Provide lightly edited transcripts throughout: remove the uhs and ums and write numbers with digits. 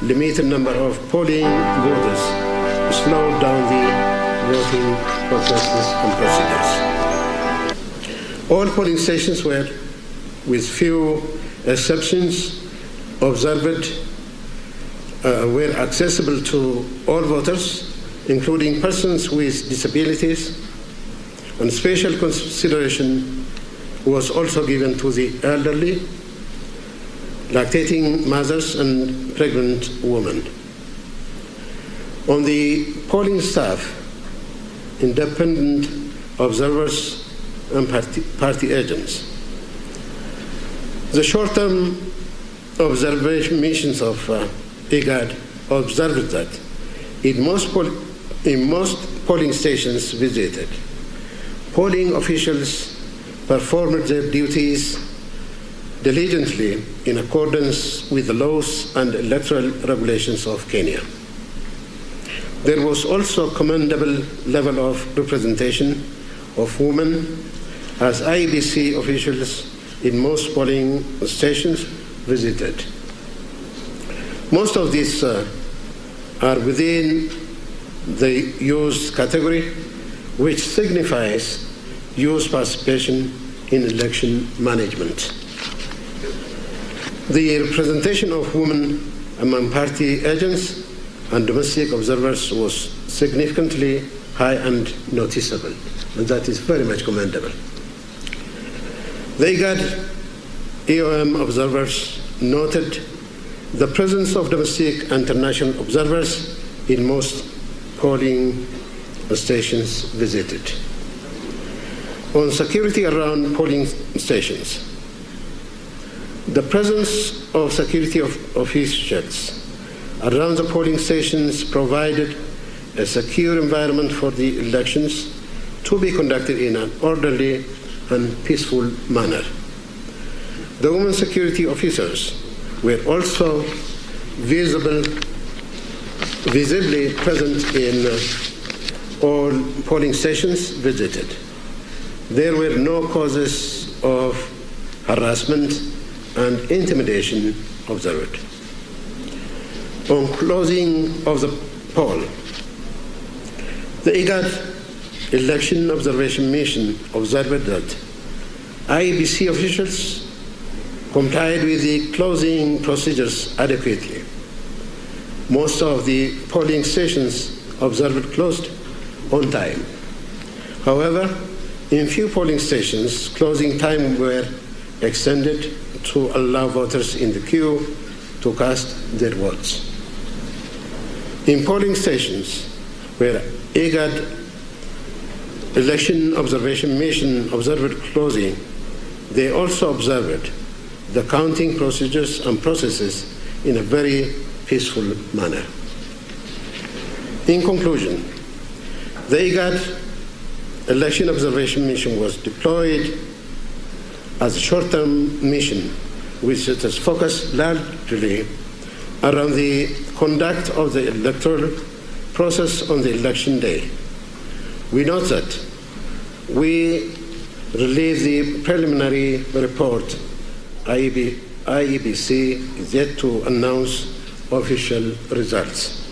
limited number of polling voters slowed down the voting processes and procedures. All polling stations were, with few exceptions, were accessible to all voters, including persons with disabilities, and special consideration was also given to the elderly, lactating mothers, and pregnant women. On the polling staff, independent observers and party agents. The short-term observation missions of IGAD observed that in most polling stations visited, polling officials performed their duties diligently in accordance with the laws and electoral regulations of Kenya. There was also a commendable level of representation of women as IEBC officials in most polling stations visited. Most of these are within the youth category, which signifies youth participation in election management. The representation of women among party agents and domestic observers was significantly high and noticeable, and that is very much commendable. The IGAD EOM observers noted the presence of domestic and international observers in most polling stations visited. On security around polling stations, the presence of security officials around the polling stations provided a secure environment for the elections to be conducted in an orderly and peaceful manner. The women security officers were also visibly present in all polling stations visited. There were no causes of harassment and intimidation observed. On closing of the poll, the IGAD Election Observation Mission observed that IEBC officials complied with the closing procedures adequately. Most of the polling stations observed closed on time. However, in few polling stations, closing time were extended to allow voters in the queue to cast their votes. In polling stations where IGAD Election Observation Mission observed closing, they also observed the counting procedures and processes in a very peaceful manner. In conclusion, the IGAD Election Observation Mission was deployed as a short-term mission which is focused largely around the conduct of the electoral process on the election day. We note that we released the preliminary report. IEBC is yet to announce official results.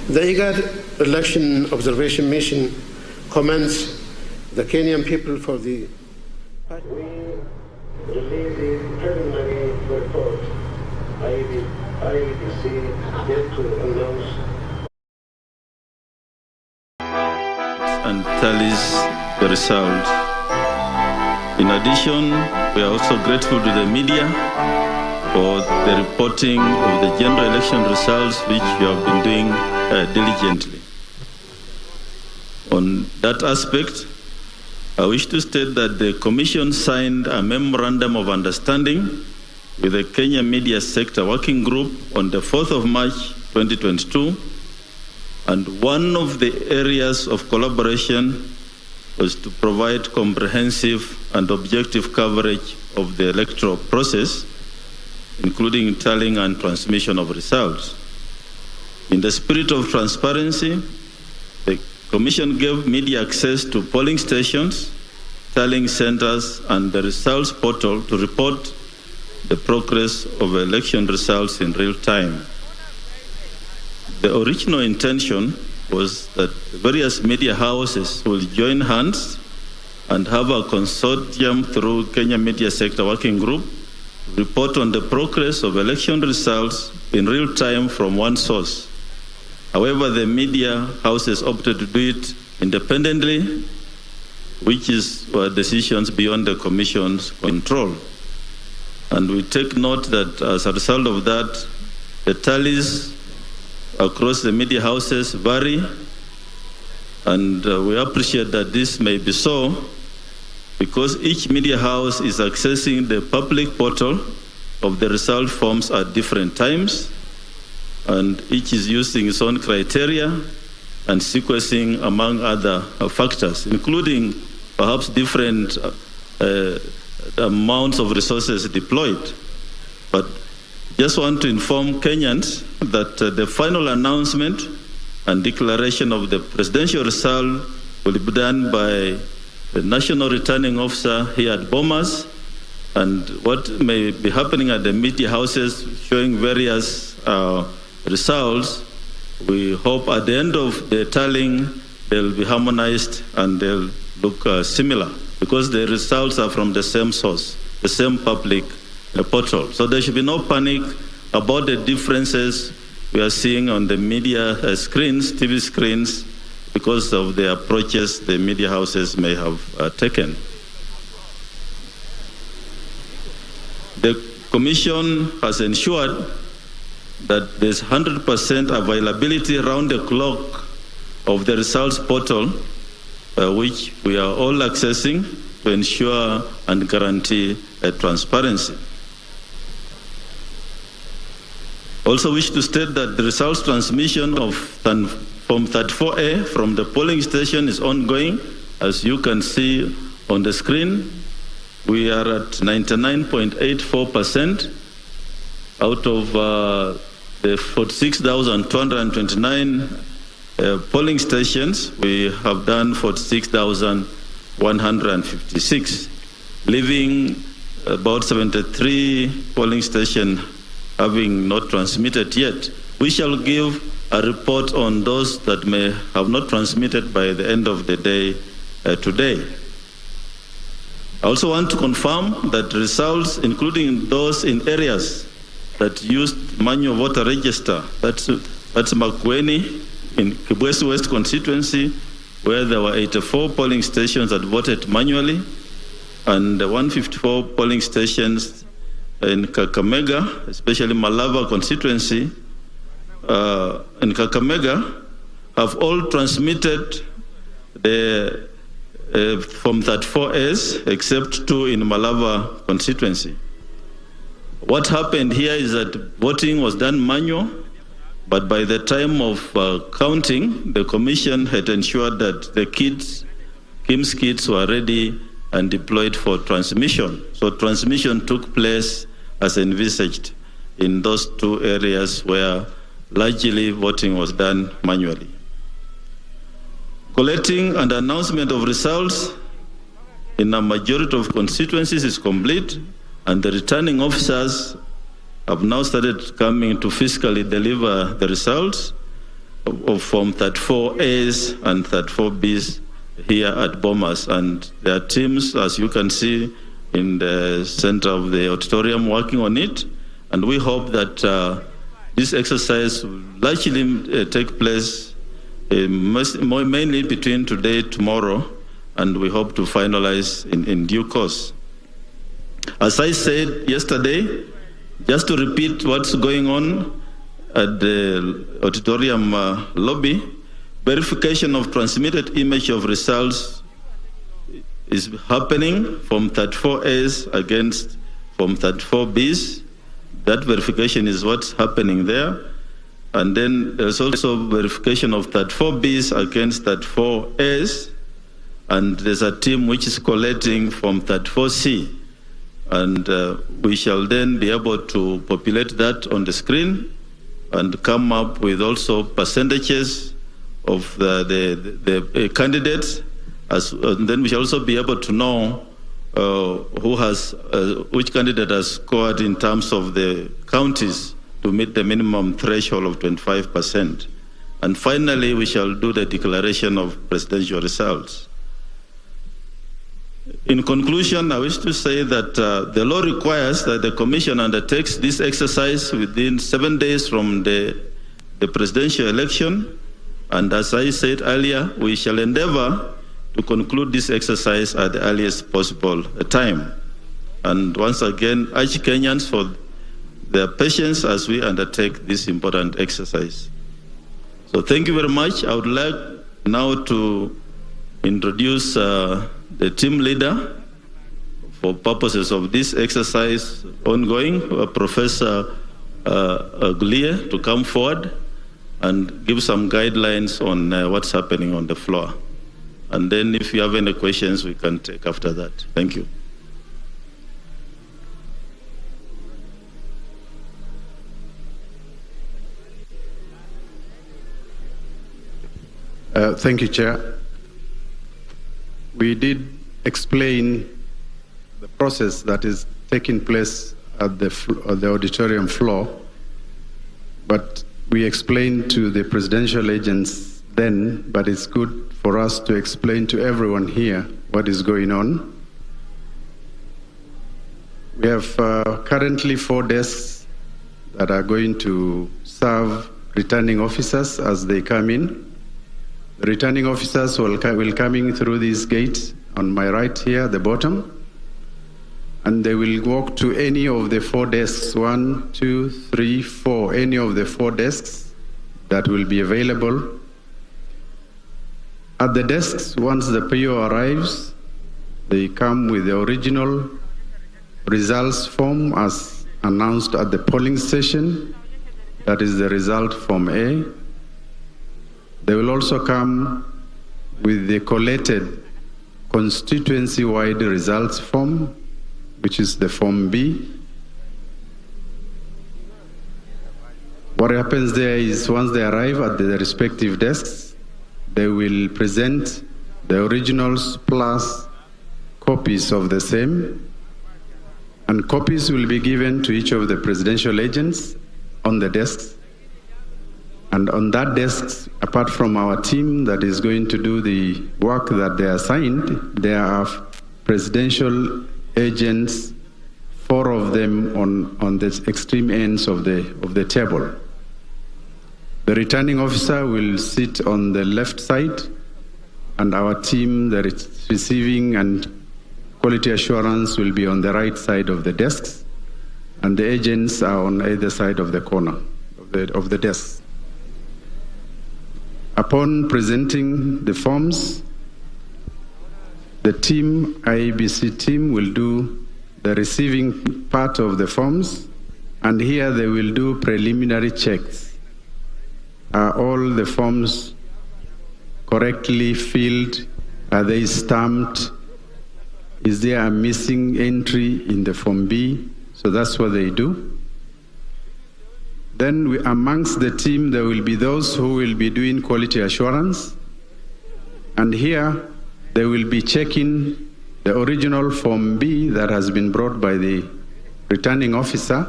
The IGAD Election Observation Mission commends the Kenyan people for the... We released the preliminary report. IEBC is yet to announce and tallies the result. In addition, we are also grateful to the media for the reporting of the general election results, which you have been doing diligently. On that aspect, I wish to state that the Commission signed a memorandum of understanding with the Kenya Media Sector Working Group on the 4th of March 2022, and one of the areas of collaboration was to provide comprehensive and objective coverage of the electoral process, including tallying and transmission of results. In the spirit of transparency, the Commission gave media access to polling stations, tallying centers, and the results portal to report the progress of election results in real time. The original intention was that various media houses will join hands and have a consortium through Kenya Media Sector Working Group, report on the progress of election results in real time from one source. However, the media houses opted to do it independently, which were decisions beyond the Commission's control. And we take note that as a result of that, the tallies across the media houses vary, and we appreciate that this may be so because each media house is accessing the public portal of the result forms at different times, and each is using its own criteria and sequencing, among other factors, including perhaps different amounts of resources deployed. But just want to inform Kenyans that the final announcement and declaration of the presidential result will be done by the National Returning Officer here at Bomas, and what may be happening at the media houses showing various results, we hope at the end of the tallying they'll be harmonized and they'll look similar, because the results are from the same source, the same public portal. So there should be no panic about the differences we are seeing on the media screens, TV screens, because of the approaches the media houses may have taken. The Commission has ensured that there's 100% availability around the clock of the results portal, which we are all accessing to ensure and guarantee transparency. Also wish to state that the results transmission of Form 34A from the polling station is ongoing. As you can see on the screen, we are at 99.84% out of the 46,229 polling stations. We have done 46,156, leaving about 73 polling stations having not transmitted yet. We shall give a report on those that may have not transmitted by the end of the day today. I also want to confirm that results, including those in areas that used manual voter register, that's Makueni in Kibwezi West constituency, where there were 84 polling stations that voted manually, and 154 polling stations in Kakamega, especially Malava constituency, in Kakamega, have all transmitted the Form 34As, except 2 in Malava constituency. What happened here is that voting was done manual, but by the time of counting, the Commission had ensured that the KIMS kits were ready and deployed for transmission. So transmission took place as envisaged in those 2 areas where largely voting was done manually. Collecting and announcement of results in a majority of constituencies is complete, and the returning officers have now started coming to physically deliver the results of Form 34As and 34Bs here at Bomas. And there are teams, as you can see, in the center of the auditorium working on it. And we hope that this exercise will largely take place mainly between today and tomorrow, and we hope to finalize in due course. As I said yesterday, just to repeat what's going on at the auditorium lobby, verification of transmitted image of results is happening from 34As against from 34Bs. That verification is what's happening there. And then there's also verification of 34Bs against 34As. And there's a team which is collating from 34C. And we shall then be able to populate that on the screen and come up with also percentages of the candidates. And then we shall also be able to know which candidate has scored in terms of the counties to meet the minimum threshold of 25%. And finally, we shall do the declaration of presidential results. In conclusion, I wish to say that the law requires that the Commission undertakes this exercise within 7 days from the presidential election. And as I said earlier, we shall endeavor to conclude this exercise at the earliest possible time. And once again, urge Kenyans for their patience as we undertake this important exercise. So thank you very much. I would like now to introduce the team leader for purposes of this exercise ongoing, Professor Gulie, to come forward and give some guidelines on what's happening on the floor. And then if you have any questions, we can take after that. Thank you. Thank you, Chair. We did explain the process that is taking place at the auditorium floor, but we explained to the presidential agents then, but it's good for us to explain to everyone here what is going on. We have currently 4 desks that are going to serve returning officers as they come in. The returning officers will come in through these gates on my right here, the bottom, and they will walk to any of the 4 desks, 1, 2, 3, 4, any of the 4 desks that will be available. At the desks, once the PO arrives, they come with the original results form as announced at the polling station. That is the result form A. They will also come with the collated constituency-wide results form, which is the form B. What happens there is once they arrive at the respective desks, they will present the originals plus copies of the same, and copies will be given to each of the presidential agents on the desks. And on that desk, apart from our team that is going to do the work that they are assigned, there are presidential agents, 4 of them on the extreme ends of the table. The returning officer will sit on the left side, and our team, the receiving and quality assurance, will be on the right side of the desks, and the agents are on either side of the corner of the desks. Upon presenting the forms, the team, IEBC team, will do the receiving part of the forms, and here they will do preliminary checks. Are all the forms correctly filled? Are they stamped? Is there a missing entry in the form B? So that's what they do. Then amongst the team, there will be those who will be doing quality assurance. And here, they will be checking the original Form B that has been brought by the returning officer.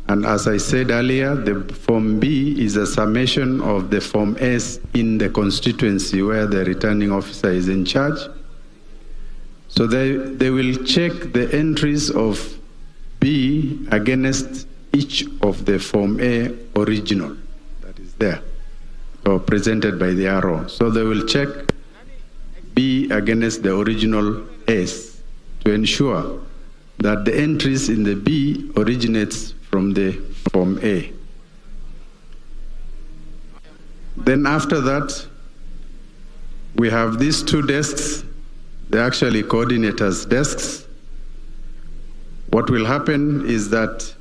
And as I said earlier, the Form B is a summation of the Form S in the constituency where the returning officer is in charge. So they will check the entries of B against each of the Form A original that is there, or presented by the arrow. So they will check B against the original S to ensure that the entries in the B originates from the Form A. Then after that, we have these 2 desks. They're actually coordinators' desks. What will happen is that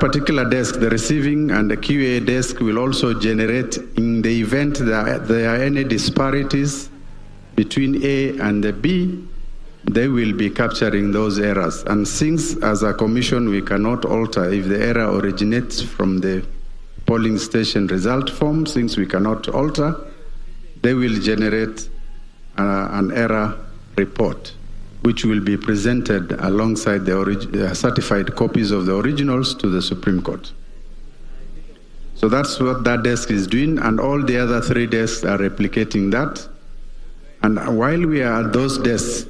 particular desk, the receiving and the QA desk, will also generate, in the event that there are any disparities between A and the B, they will be capturing those errors. And since as a commission we cannot alter if the error originates from the polling station result form, since we cannot alter, they will generate an error report, which will be presented alongside the certified copies of the originals to the Supreme Court. So that's what that desk is doing, and all the other 3 desks are replicating that. And while we are at those desks,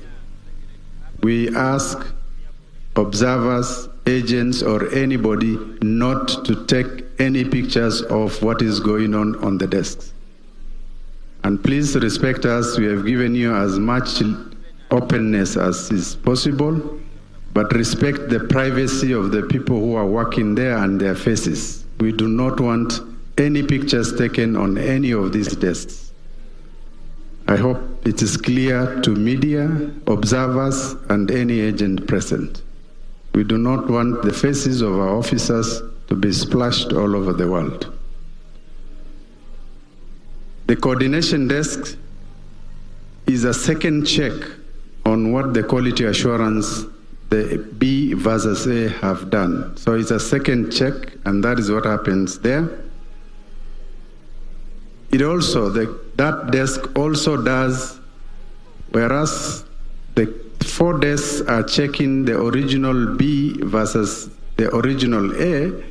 we ask observers, agents, or anybody not to take any pictures of what is going on the desks. And please respect us. We have given you as much openness as is possible, but respect the privacy of the people who are working there and their faces. We do not want any pictures taken on any of these desks. I hope it is clear to media, observers, and any agent present. We do not want the faces of our officers to be splashed all over the world. The coordination desk is a second check on what the quality assurance, the B versus A, have done. So it's a second check, and that is what happens there. It also, that desk also does, whereas the 4 desks are checking the original B versus the original A,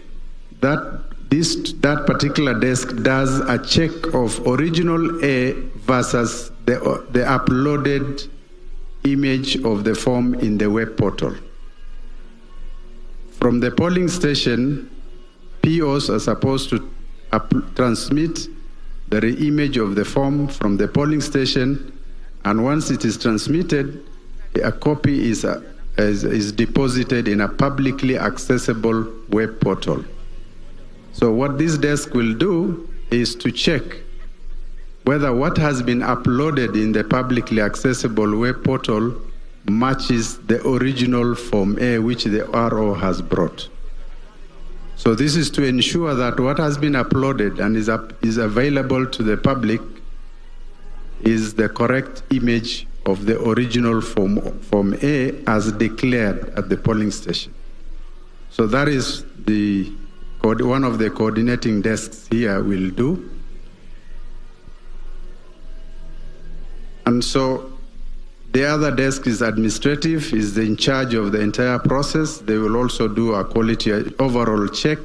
that particular desk does a check of original A versus the uploaded image of the form in the web portal. From the polling station, POs are supposed to transmit the image of the form from the polling station, and once it is transmitted, a copy is deposited in a publicly accessible web portal. So what this desk will do is to check whether what has been uploaded in the publicly accessible web portal matches the original Form A which the RO has brought. So this is to ensure that what has been uploaded and is available to the public is the correct image of the original Form A as declared at the polling station. So that is one of the coordinating desks here will do. And so the other desk is administrative, is in charge of the entire process. They will also do a quality overall check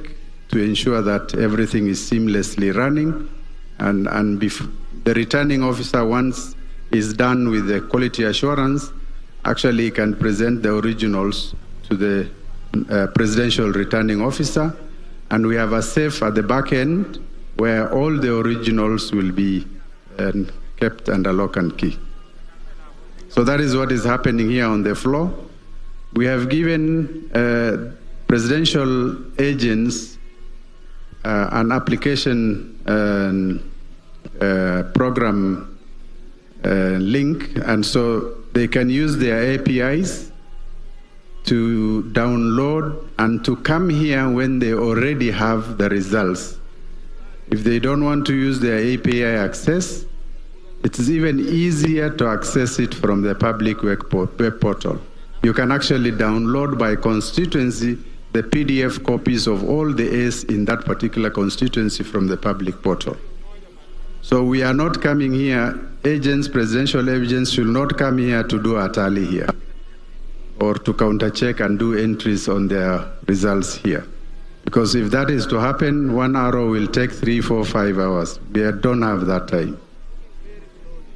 to ensure that everything is seamlessly running. And the returning officer, once is done with the quality assurance, actually can present the originals to the presidential returning officer. And we have a safe at the back end where all the originals will be kept under lock and key. So that is what is happening here on the floor. We have given presidential agents an application program link, and so they can use their APIs to download and to come here when they already have the results. If they don't want to use their API access, it is even easier to access it from the public web portal. You can actually download by constituency the PDF copies of all the A's in that particular constituency from the public portal. So we are not coming here, agents, presidential agents should not come here to do a tally here or to counter-check and do entries on their results here. Because if that is to happen, 1 hour will take 3, 4, 5 hours. We don't have that time.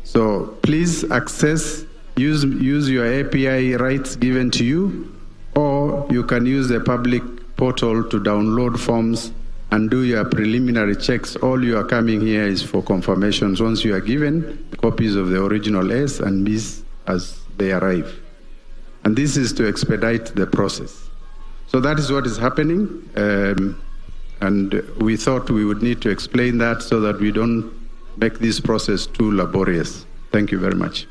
So please access, use your API rights given to you, or you can use the public portal to download forms and do your preliminary checks. All you are coming here is for confirmations once you are given copies of the original A's and B's as they arrive. And this is to expedite the process. So that is what is happening. And we thought we would need to explain that so that we don't make this process too laborious. Thank you very much.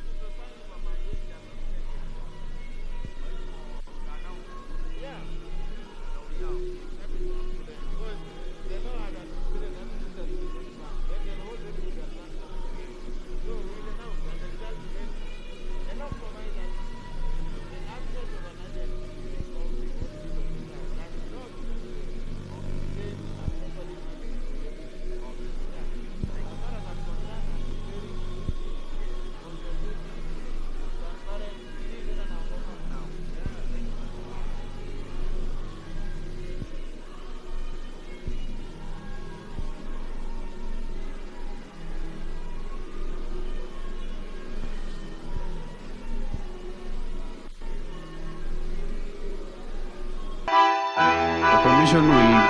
Commission will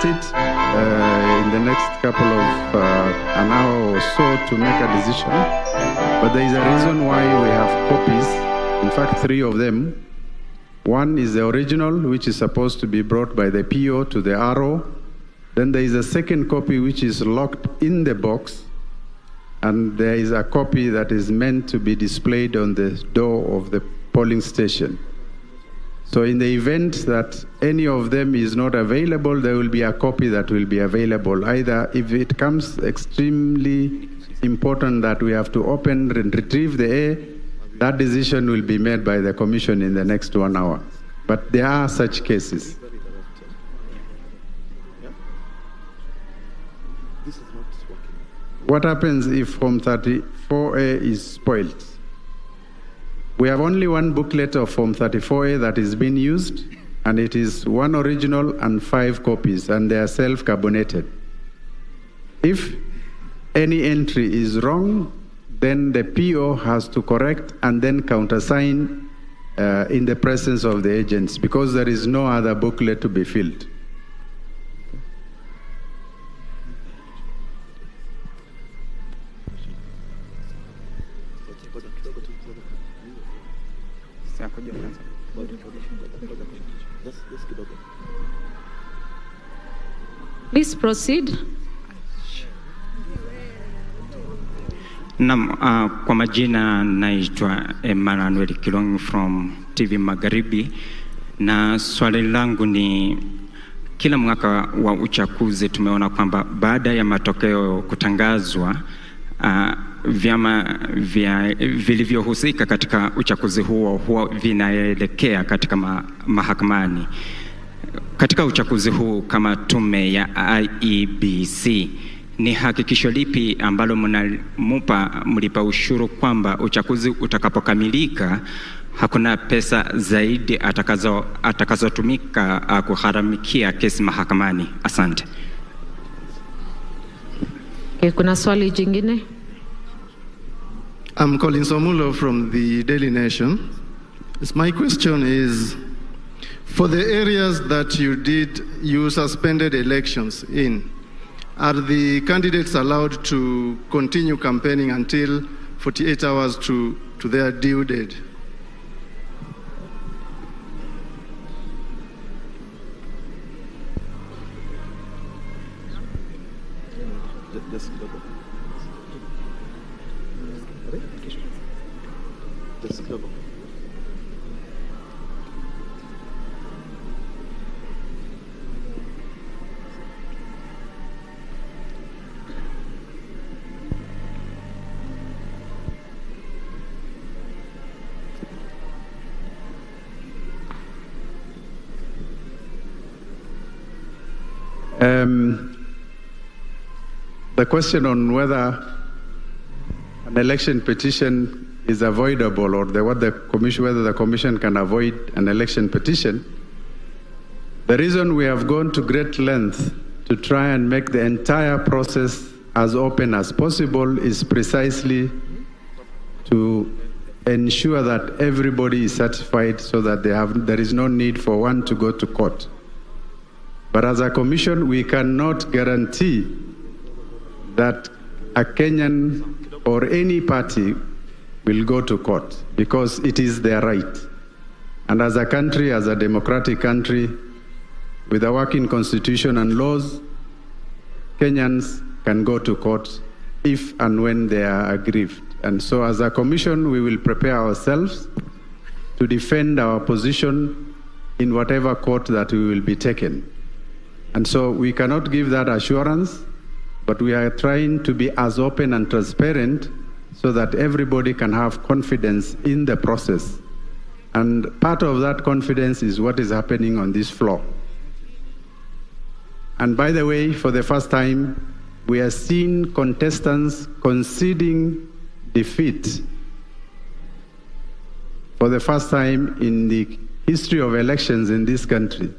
sit in the next couple of an hour or so to make a decision. But there is a reason why we have copies, in fact 3 of them. One is the original, which is supposed to be brought by the PO to the RO. Then there is a second copy which is locked in the box, and there is a copy that is meant to be displayed on the door of the polling station. So in the event that any of them is not available, there will be a copy that will be available. Either if it comes extremely important that we have to open and retrieve the A, that decision will be made by the Commission in the next 1 hour. But there are such cases. What happens if Form 34A is spoiled? We have only one booklet of Form 34A that is being used, and it is 1 original and 5 copies, and they are self-carbonated. If any entry is wrong, then the PO has to correct and then countersign in the presence of the agents, because there is no other booklet to be filled. Please proceed. Kwa majina naitwa Emmanuel Kilongi from TV Magharibi, na swali langu ni kila mwaka wa uchaguzi tumeona kwamba baada ya matokeo kutangazwa vyama vilivyohusika katika uchaguzi huo huwa vinaelekea katika mahakamani. Katika uchaguzi huu kama tume ya IEBC, ni hakikisho lipi ambalo mlipa ushuru kwamba uchaguzi utakapokamilika hakuna pesa zaidi atakazotumika kuharamikia kesi mahakamani? Asante. Kuna swali jingine? I'm Colin Somulo from the Daily Nation. My question is, for the areas that you suspended elections in, are the candidates allowed to continue campaigning until 48 hours to their due date? The question on whether an election petition is avoidable, or whether the commission can avoid an election petition, the reason we have gone to great length to try and make the entire process as open as possible is precisely to ensure that everybody is satisfied, so that there is no need for one to go to court. But as a commission, we cannot guarantee that a Kenyan or any party will go to court, because it is their right. And as a country, as a democratic country, with a working constitution and laws, Kenyans can go to court if and when they are aggrieved. And so as a commission, we will prepare ourselves to defend our position in whatever court that we will be taken. And so we cannot give that assurance, but we are trying to be as open and transparent so that everybody can have confidence in the process. And part of that confidence is what is happening on this floor. And by the way, for the first time, we are seeing contestants conceding defeat. For the first time in the history of elections in this country,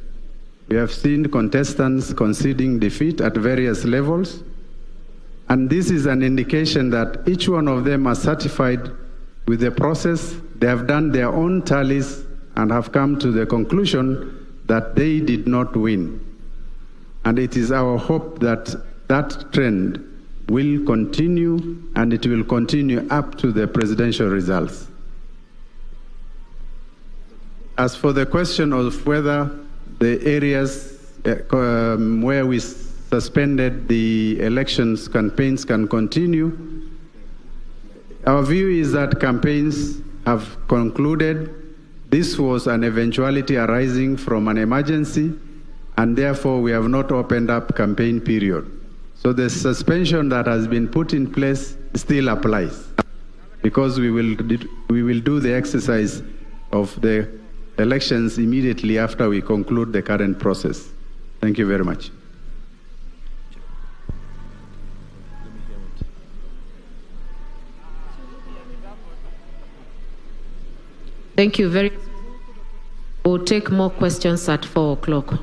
we have seen contestants conceding defeat at various levels. And this is an indication that each one of them are satisfied with the process. They have done their own tallies and have come to the conclusion that they did not win. And it is our hope that that trend will continue, and it will continue up to the presidential results. As for the question of whether the areas where we suspended the elections campaigns can continue, our view is that campaigns have concluded. This was an eventuality arising from an emergency, and therefore we have not opened up campaign period. So the suspension that has been put in place still applies, because we will do the exercise of the elections immediately after we conclude the current process. Thank you very much. Thank you very much. We'll take more questions at 4 o'clock.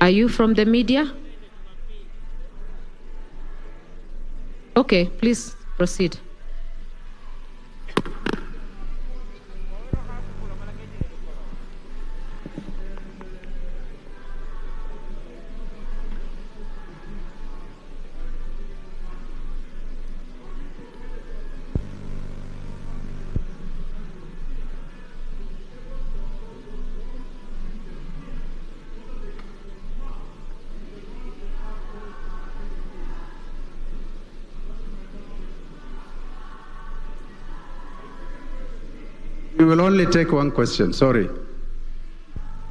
Are you from the media? Okay, please proceed. We will only take one question, sorry.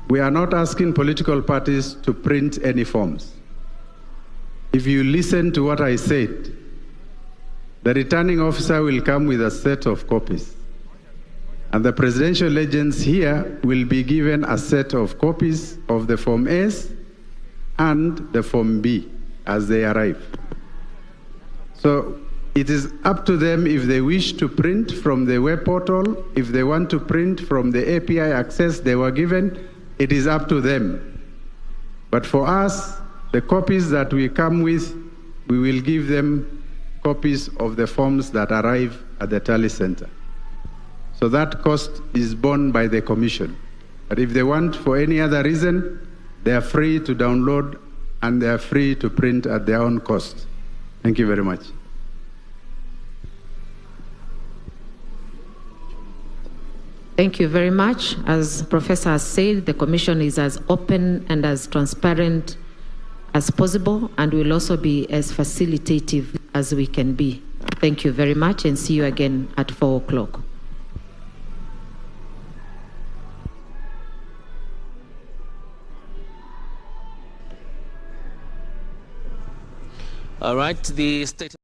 We are not asking political parties to print any forms. If you listen to what I said, the returning officer will come with a set of copies. And the presidential agents here will be given a set of copies of the Form S and the Form B as they arrive. So it is up to them if they wish to print from the web portal, if they want to print from the API access they were given, it is up to them. But for us, the copies that we come with, we will give them copies of the forms that arrive at the Tally Center. So that cost is borne by the Commission. But if they want for any other reason, they are free to download and they are free to print at their own cost. Thank you very much. Thank you very much. As Professor has said, the Commission is as open and as transparent as possible, and will also be as facilitative as we can be. Thank you very much, and see you again at 4 o'clock. All right, the state